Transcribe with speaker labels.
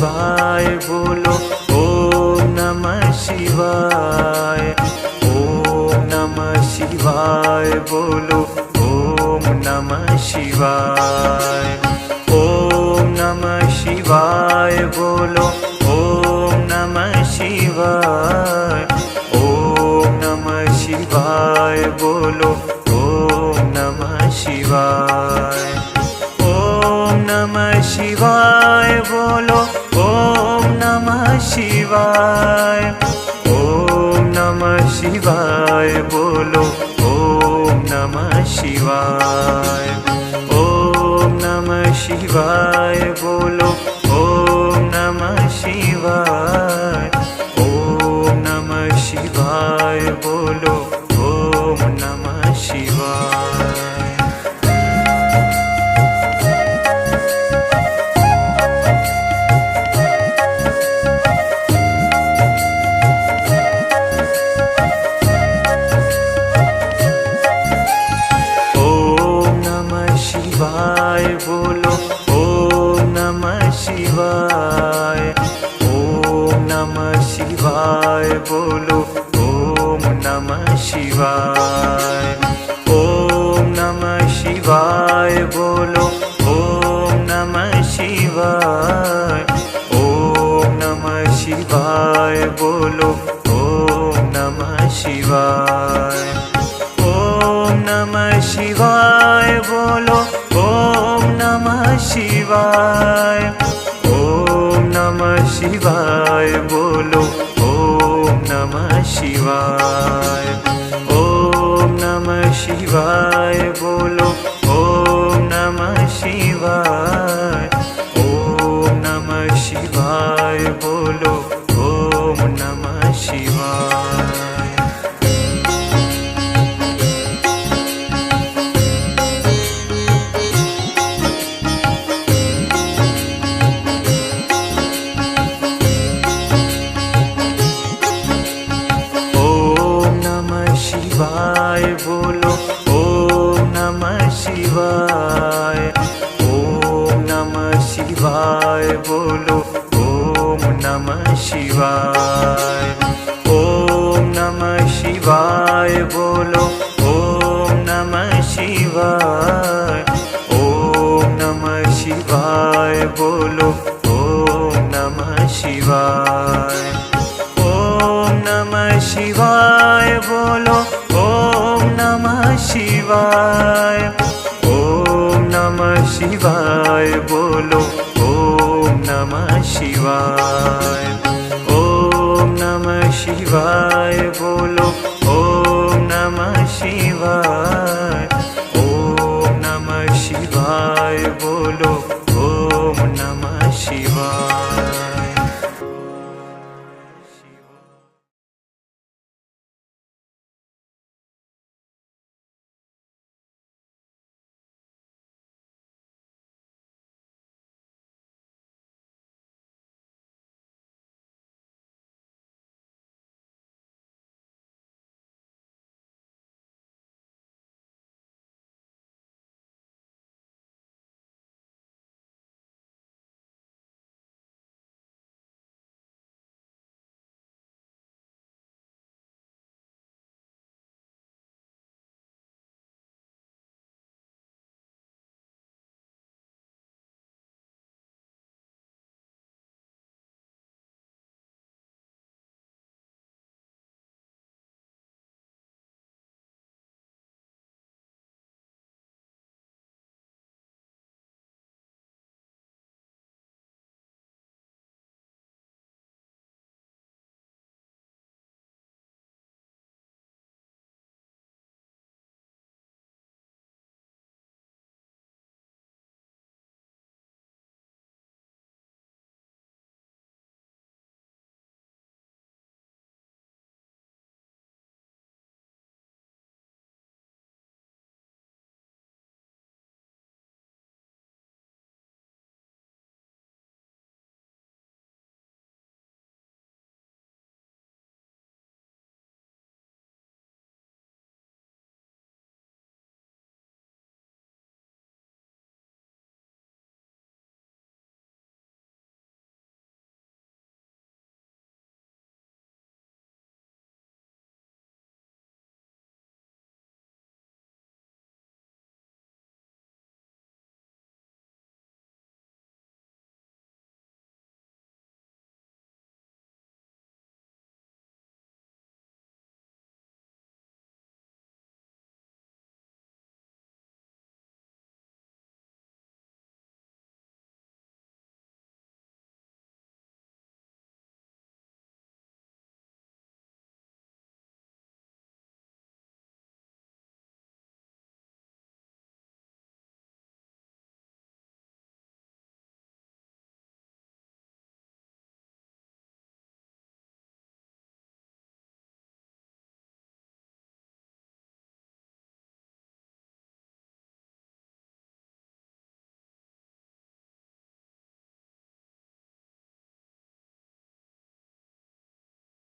Speaker 1: शिवाय बोलो ओम नमः शिवाय। ओम नमः शिवाय बोलो ओम नमः शिवाय। ओम नमः शिवाय बोलो ओम नमः शिवाय। ओम नमः शिवाय बोलो ओम नमः शिवाय। ओम नमः शिवाय बोलो ओम नमः शिवाय। ओम नमः शिवाय बोलो ओम नमः शिवाय। ओम नमः शिवाय बोलो ओम नमः शिवाय। ओम नमः शिवाय बोलो ओम नमः शिवाय। शिवाय बोलो ओम नमः शिवाय। ओम नमः शिवाय बोलो ओम नमः शिवाय। ओम नमः शिवाय बोलो ओम नमः शिवाय। ओम नमः शिवाय बोलो ओम नमः शिवाय। ओम नमः शिवाय बोलो ओम नमः शिवाय। ओम नमः शिवाय बोलो ओम नमः शिवाय। ओम नमः शिवाय बोलो ओम नमः शिवाय। ओम नमः शिवाय बोलो ओम नमः शिवाय। शिवाय बोलो ओम नमः शिवाय। ओम नमः शिवाय बोलो ओम नमः शिवाय। ओम नमः शिवाय बोलो ओम नमः शिवाय। ओम नमः शिवाय बोलो ओम नमः शिवाय। ओम नमः शिवाय बोलो ओम नमः शिवाय। ओम नमः शिवाय बोलो ओम नमः शिवाय। ओम नमः शिवाय बोलो ओम नमः शिवाय।